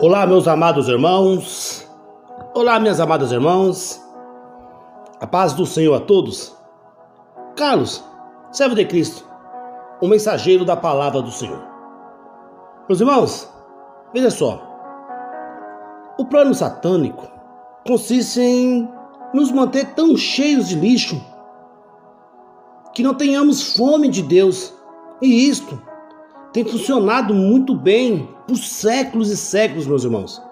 Olá, meus amados irmãos. Olá, minhas amadas irmãs. A paz do Senhor a todos. Carlos, servo de Cristo, o mensageiro da palavra do Senhor. Meus irmãos, veja só. O plano satânico consiste em nos manter tão cheios de lixo que não tenhamos fome de Deus. E isto tem funcionado muito bem por séculos e séculos, meus irmãos.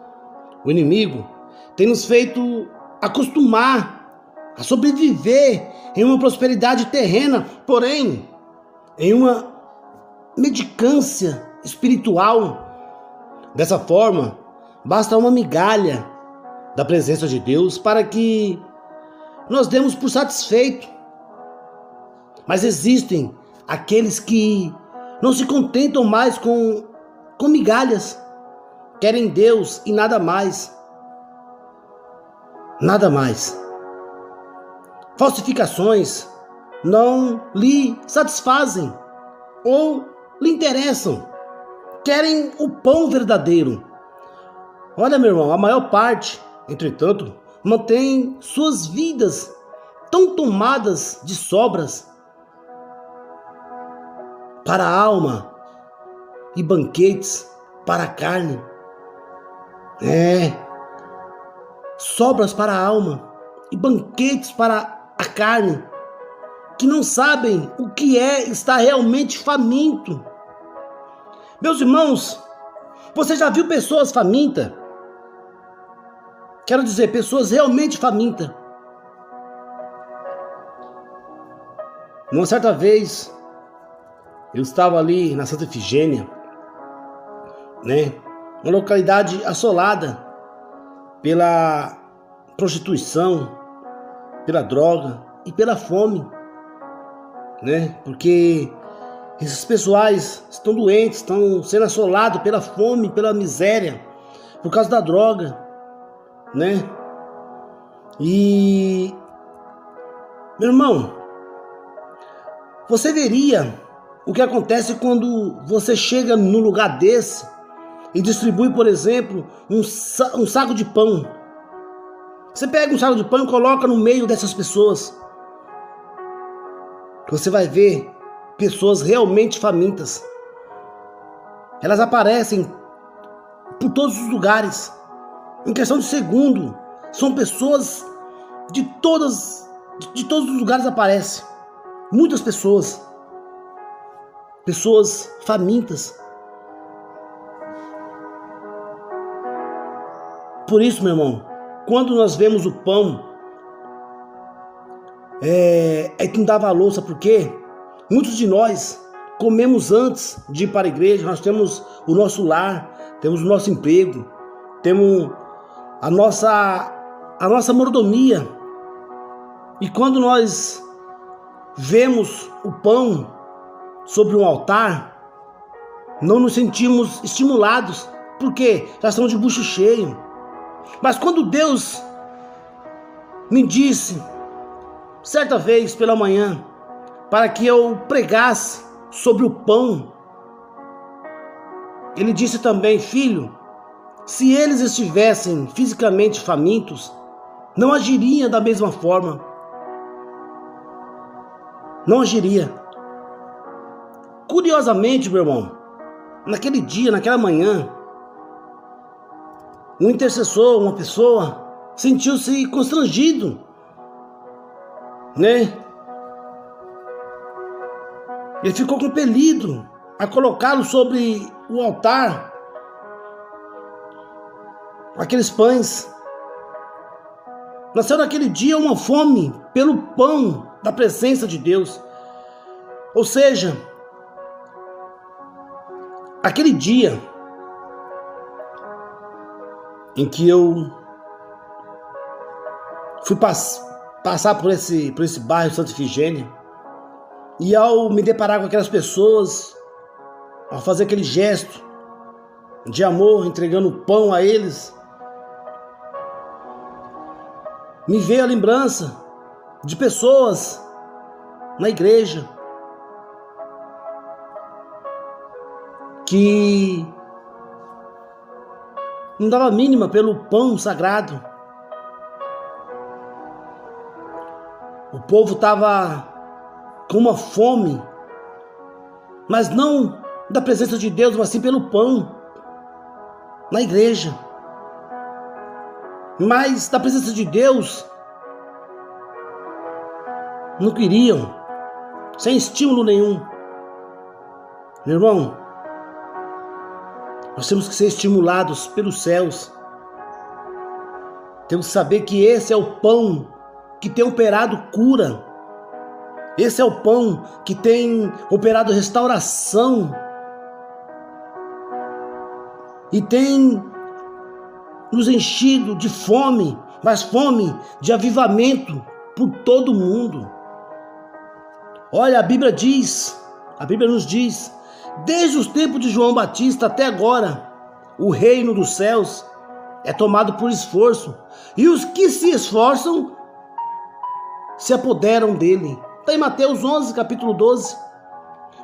O inimigo tem nos feito acostumar a sobreviver em uma prosperidade terrena, porém em uma mendicância espiritual. Dessa forma, basta uma migalha da presença de Deus para que nós demos por satisfeito. Mas existem aqueles que não se contentam mais com migalhas, querem Deus e nada mais. Nada mais. Falsificações não lhe satisfazem ou lhe interessam. Querem o pão verdadeiro. Olha, meu irmão, a maior parte, entretanto, mantém suas vidas tão tomadas de sobras para a alma e banquetes para a carne. Sobras para a alma e banquetes para a carne, que não sabem o que é estar realmente faminto. Meus irmãos, você já viu pessoas famintas? Quero dizer, pessoas realmente famintas. Uma certa vez, eu estava ali na Santa Efigênia, uma localidade assolada pela prostituição, pela droga e pela fome, porque esses pessoais estão doentes, estão sendo assolados pela fome, pela miséria, por causa da droga, E, meu irmão, você veria o que acontece quando você chega num lugar desse e distribui, por exemplo, um saco de pão. Você pega um saco de pão e coloca no meio dessas pessoas. Você vai ver pessoas realmente famintas. Elas aparecem por todos os lugares. Em questão de segundo, são pessoas de todos os lugares aparecem. Muitas pessoas. Pessoas famintas. Por isso, meu irmão, quando nós vemos o pão, é que não dá valor, sabe por quê? Muitos de nós comemos antes de ir para a igreja. Nós temos o nosso lar, temos o nosso emprego, temos a nossa mordomia. E quando nós vemos o pão sobre um altar, não nos sentimos estimulados, porque já estamos de bucho cheio. Mas quando Deus me disse, certa vez pela manhã, para que eu pregasse sobre o pão, Ele disse também: filho, se eles estivessem fisicamente famintos, não agiriam da mesma forma. Não agiria. Curiosamente, meu irmão, naquele dia, naquela manhã, um intercessor, uma pessoa, sentiu-se constrangido, Ele ficou compelido a colocá-lo sobre o altar, aqueles pães. Nasceu naquele dia uma fome pelo pão da presença de Deus. Ou seja, aquele dia em que eu fui passar por esse bairro Santa Efigênia, e ao me deparar com aquelas pessoas, ao fazer aquele gesto de amor, entregando o pão a eles, me veio a lembrança de pessoas na igreja que não dava a mínima pelo pão sagrado. O povo estava com uma fome, mas não da presença de Deus, mas sim pelo pão na igreja. Mas da presença de Deus não queriam, sem estímulo nenhum. Meu irmão, nós temos que ser estimulados pelos céus. Temos que saber que esse é o pão que tem operado cura. Esse é o pão que tem operado restauração. E tem nos enchido de fome, mas fome de avivamento por todo o mundo. Olha, a Bíblia nos diz, desde os tempos de João Batista até agora, o reino dos céus é tomado por esforço, e os que se esforçam se apoderam dele. Está em Mateus 11, capítulo 12.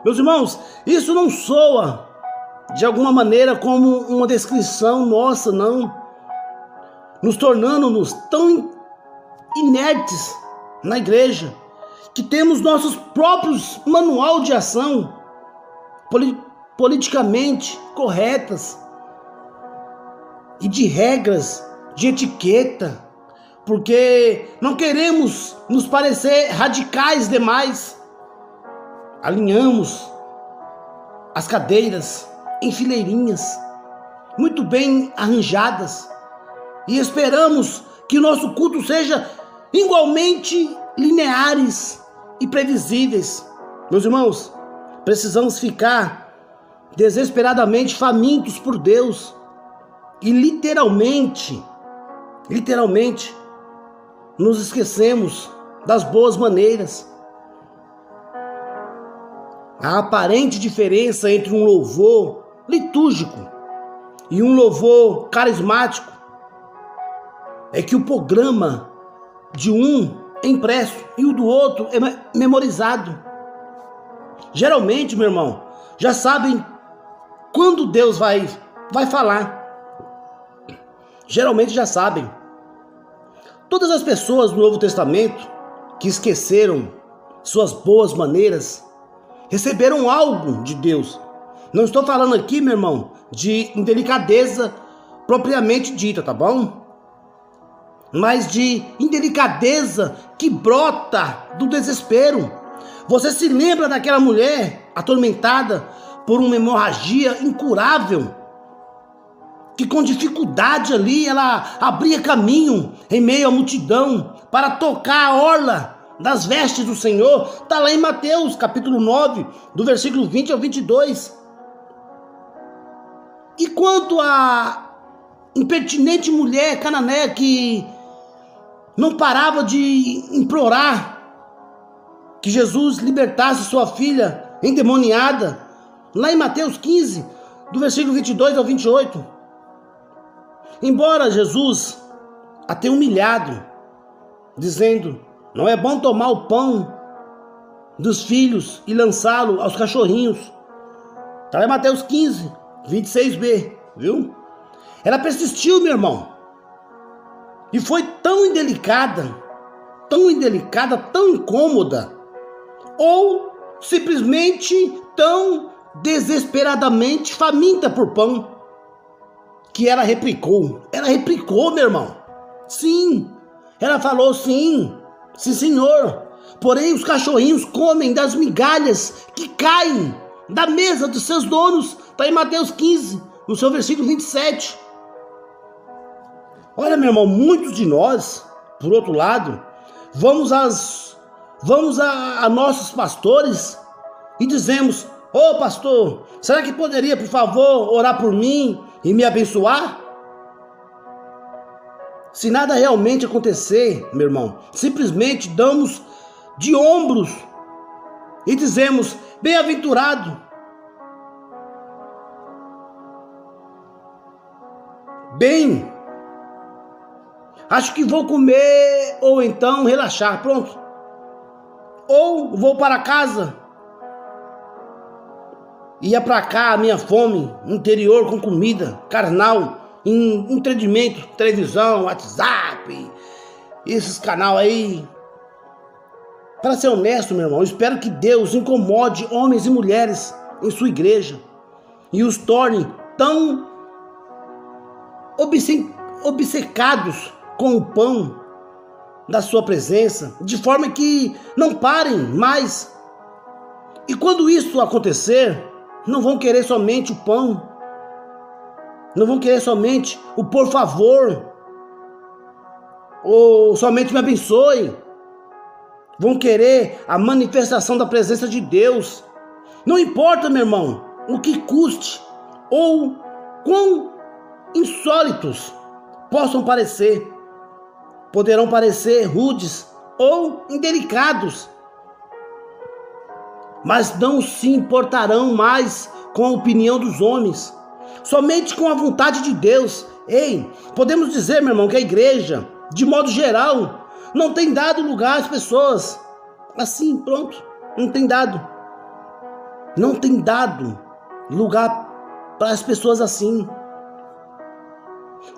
Meus irmãos, isso não soa de alguma maneira como uma descrição nossa, não, nos tornando-nos tão inertes na igreja, que temos nossos próprios manual de ação politicamente corretas e de regras de etiqueta, porque não queremos nos parecer radicais demais. Alinhamos as cadeiras em fileirinhas muito bem arranjadas e esperamos que o nosso culto seja igualmente lineares e previsíveis. Meus irmãos, precisamos ficar desesperadamente famintos por Deus e literalmente nos esquecemos das boas maneiras. A aparente diferença entre um louvor litúrgico e um louvor carismático é que o programa de um é impresso e o do outro é memorizado. Geralmente, meu irmão, já sabem quando Deus vai falar. Geralmente já sabem. Todas as pessoas do Novo Testamento que esqueceram suas boas maneiras receberam algo de Deus. Não estou falando aqui, meu irmão, de indelicadeza propriamente dita, tá bom? Mas de indelicadeza que brota do desespero. Você se lembra daquela mulher atormentada por uma hemorragia incurável, que com dificuldade ali ela abria caminho em meio à multidão para tocar a orla das vestes do Senhor? Está lá em Mateus capítulo 9, do versículo 20 ao 22. E quanto à impertinente mulher cananeia que não parava de implorar que Jesus libertasse sua filha endemoniada, lá em Mateus 15, do versículo 22 ao 28. Embora Jesus a tenha humilhado, dizendo: não é bom tomar o pão dos filhos e lançá-lo aos cachorrinhos. Está lá em Mateus 15, 26b, viu? Ela persistiu, meu irmão, e foi tão indelicada, tão incômoda, ou simplesmente tão desesperadamente faminta por pão, que ela replicou, meu irmão. Sim, ela falou sim senhor, porém os cachorrinhos comem das migalhas que caem da mesa dos seus donos. Está em Mateus 15, no seu versículo 27. Olha, meu irmão, muitos de nós, por outro lado, vamos a nossos pastores e dizemos: ô pastor, será que poderia, por favor, orar por mim e me abençoar? Se nada realmente acontecer, meu irmão, simplesmente damos de ombros e dizemos: bem-aventurado. Bem, acho que vou comer ou então relaxar, pronto. Ou vou para casa e aplacar a minha fome interior com comida carnal em entretenimento, televisão, WhatsApp, esses canais aí. Para ser honesto, meu irmão, eu espero que Deus incomode homens e mulheres em sua igreja e os torne tão obcecados com o pão da sua presença, de forma que não parem mais. E quando isso acontecer, não vão querer somente o pão, não vão querer somente o por favor, ou somente me abençoe. Vão querer a manifestação da presença de Deus. Não importa, meu irmão, o que custe ou quão insólitos poderão parecer rudes ou indelicados, mas não se importarão mais com a opinião dos homens, somente com a vontade de Deus. Ei, podemos dizer, meu irmão, que a igreja, de modo geral, não tem dado lugar às pessoas assim, pronto, não tem dado lugar para as pessoas assim.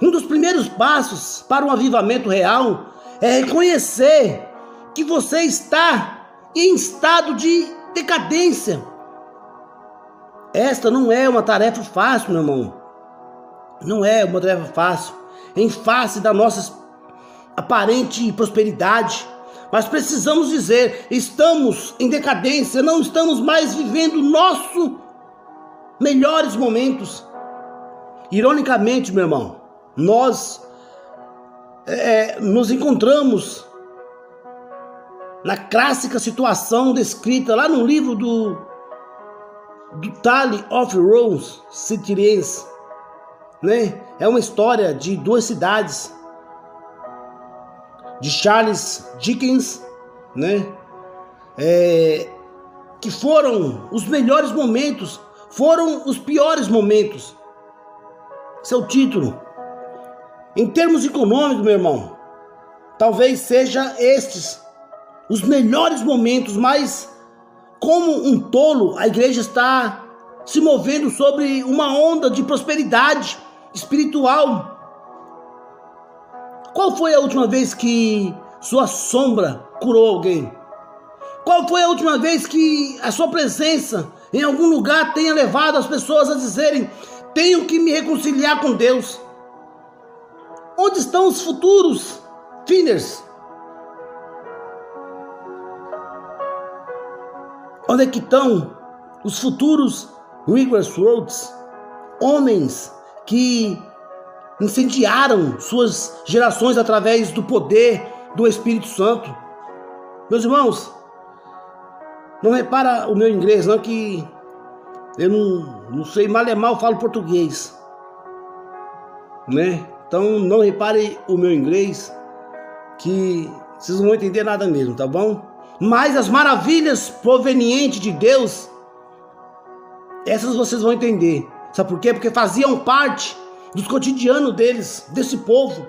Um dos primeiros passos para um avivamento real é reconhecer que você está em estado de decadência. Esta não é uma tarefa fácil, meu irmão. Não é uma tarefa fácil em face da nossa aparente prosperidade. Mas precisamos dizer, estamos em decadência, não estamos mais vivendo nossos melhores momentos. Ironicamente, meu irmão, nós nos encontramos na clássica situação descrita lá no livro do Tale of Rose Citiriense, né? É uma história de duas cidades, de Charles Dickens, né? Que foram os melhores momentos, foram os piores momentos. Seu título. Em termos econômicos, meu irmão, talvez seja estes os melhores momentos, mas como um tolo, a igreja está se movendo sobre uma onda de prosperidade espiritual. Qual foi a última vez que sua sombra curou alguém? Qual foi a última vez que a sua presença em algum lugar tenha levado as pessoas a dizerem: tenho que me reconciliar com Deus? Onde estão os futuros Finners? Onde é que estão os futuros Wigglesworths? Homens que incendiaram suas gerações através do poder do Espírito Santo. Meus irmãos, não repara o meu inglês, não, que eu não sei, mal é mal, falo português, né? Então não repare o meu inglês, que vocês não vão entender nada mesmo, tá bom? Mas as maravilhas provenientes de Deus, essas vocês vão entender. Sabe por quê? Porque faziam parte dos cotidianos deles, desse povo.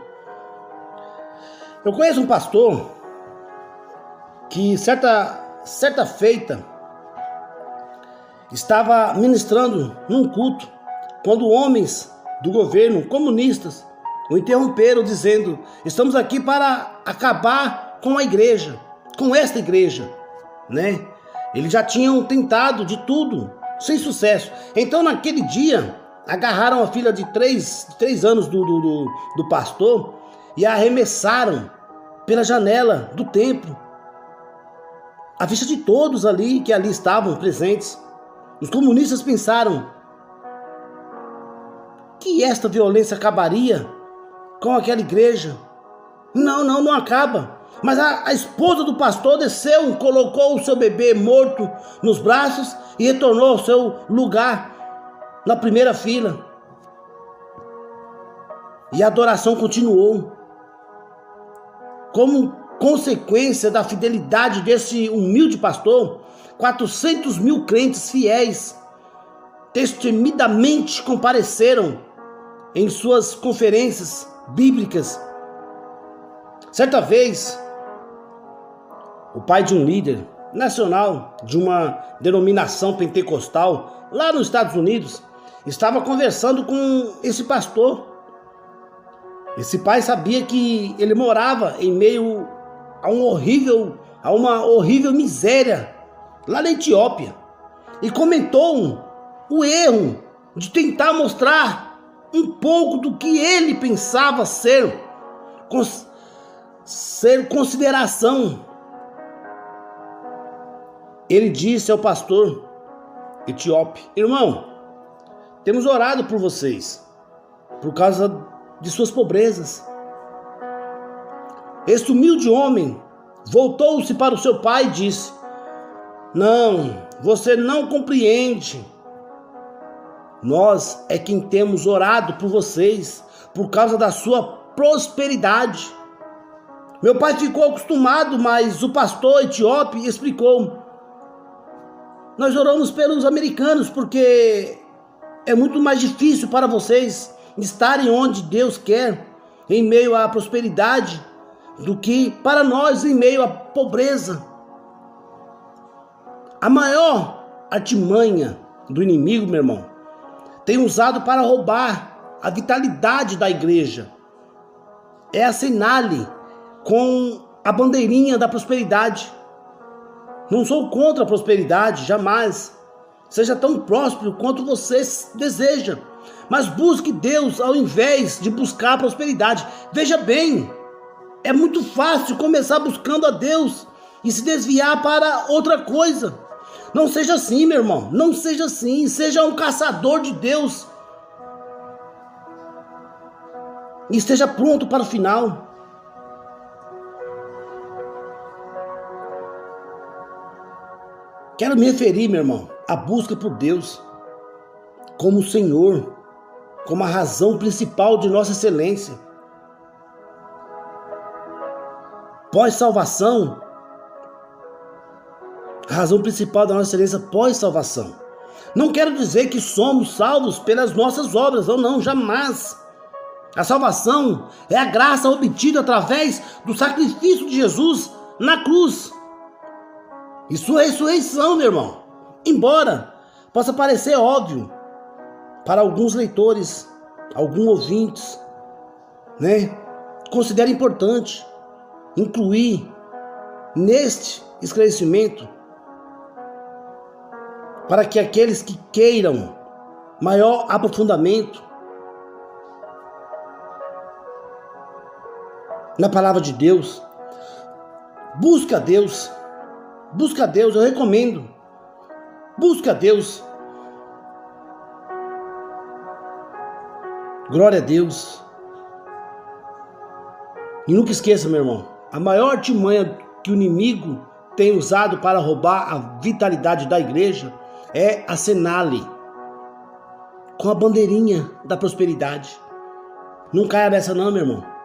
Eu conheço um pastor que certa feita estava ministrando num culto, quando homens do governo, comunistas, o interromperam dizendo: estamos aqui para acabar com a igreja, com esta igreja, né? Eles já tinham tentado de tudo, sem sucesso. Então naquele dia agarraram a filha de 3 anos do pastor e a arremessaram pela janela do templo, à vista de todos ali que ali estavam presentes. Os comunistas pensaram que esta violência acabaria com aquela igreja. Não acaba. Mas a esposa do pastor desceu, colocou o seu bebê morto nos braços e retornou ao seu lugar na primeira fila. E a adoração continuou. Como consequência da fidelidade desse humilde pastor, 400 mil crentes fiéis destemidamente compareceram em suas conferências bíblicas. Certa vez, o pai de um líder nacional de uma denominação pentecostal lá nos Estados Unidos estava conversando com esse pastor, Esse pai sabia que ele morava em meio a uma horrível miséria lá na Etiópia, e comentou o erro de tentar mostrar um pouco do que ele pensava ser consideração. Ele disse ao pastor etíope: irmão, temos orado por vocês por causa de suas pobrezas. Este humilde homem voltou-se para o seu pai e disse: não, você não compreende. Nós é quem temos orado por vocês por causa da sua prosperidade. Meu pai ficou acostumado, mas o pastor etíope explicou: nós oramos pelos americanos porque é muito mais difícil para vocês estarem onde Deus quer, em meio à prosperidade, do que para nós em meio à pobreza. A maior artimanha do inimigo, meu irmão, tem usado para roubar a vitalidade da igreja é acenar-lhe com a bandeirinha da prosperidade. Não sou contra a prosperidade, jamais. Seja tão próspero quanto você deseja, mas busque Deus ao invés de buscar a prosperidade. Veja bem, é muito fácil começar buscando a Deus e se desviar para outra coisa. Não seja assim, meu irmão, não seja assim. Seja um caçador de Deus e esteja pronto para o final. Quero me referir, meu irmão, à busca por Deus como o Senhor, como a razão principal de nossa excelência. Pós-salvação, a razão principal da nossa excelência pós-salvação. Não quero dizer que somos salvos pelas nossas obras, ou não, jamais. A salvação é a graça obtida através do sacrifício de Jesus na cruz e sua ressurreição, meu irmão. Embora possa parecer óbvio para alguns leitores, alguns ouvintes, considero importante incluir neste esclarecimento para que aqueles que queiram maior aprofundamento na palavra de Deus, busca a Deus, eu recomendo, busca a Deus, glória a Deus. E nunca esqueça, meu irmão, a maior artimanha que o inimigo tem usado para roubar a vitalidade da igreja é acenar-lhe com a bandeirinha da prosperidade. Não caia nessa não, meu irmão.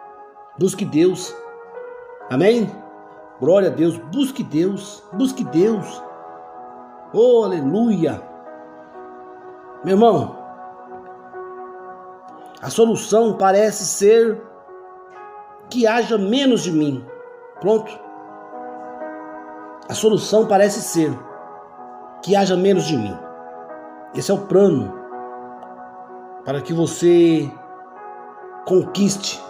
Busque Deus. Amém? Glória a Deus. Busque Deus. Busque Deus. Oh, aleluia. Meu irmão, a solução parece ser que haja menos de mim. Pronto. A solução parece ser que haja menos de mim. Esse é o plano para que você conquiste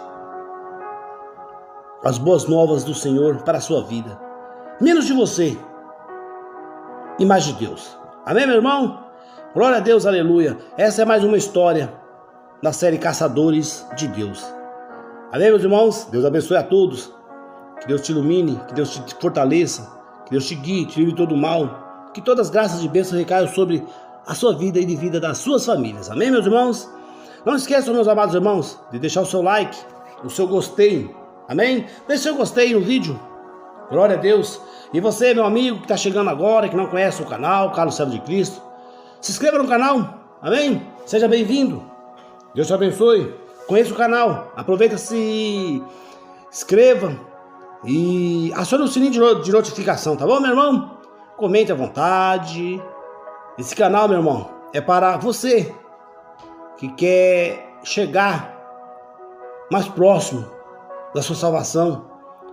as boas novas do Senhor para a sua vida. Menos de você e mais de Deus. Amém, meu irmão? Glória a Deus, aleluia. Essa é mais uma história da série Caçadores de Deus. Amém, meus irmãos? Deus abençoe a todos. Que Deus te ilumine, que Deus te fortaleça, que Deus te guie, te livre de todo mal. Que todas as graças de bênção recaiam sobre a sua vida e de vida das suas famílias. Amém, meus irmãos? Não esqueçam, meus amados irmãos, de deixar o seu like, o seu gostei. Amém? Deixe seu gostei no vídeo. Glória a Deus. E você, meu amigo, que está chegando agora, que não conhece o canal, Carlos Servo de Cristo, se inscreva no canal. Amém? Seja bem-vindo. Deus te abençoe. Conheça o canal. Aproveita, se inscreva e acione o sininho de notificação, tá bom, meu irmão? Comente à vontade. Esse canal, meu irmão, é para você que quer chegar mais próximo da sua salvação,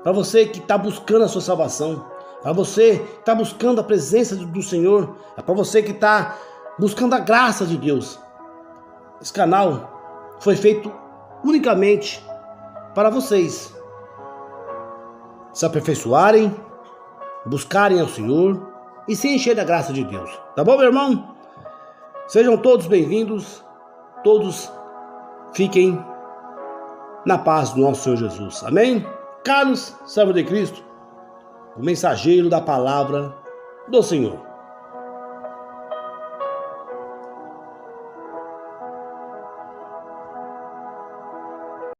para você que está buscando a sua salvação, para você que está buscando a presença do Senhor, é para você que está buscando a graça de Deus. Esse canal foi feito unicamente para vocês se aperfeiçoarem, buscarem ao Senhor e se encher da graça de Deus. Tá bom, meu irmão? Sejam todos bem-vindos, todos fiquem na paz do nosso Senhor Jesus. Amém? Carlos, servo de Cristo, o mensageiro da palavra do Senhor.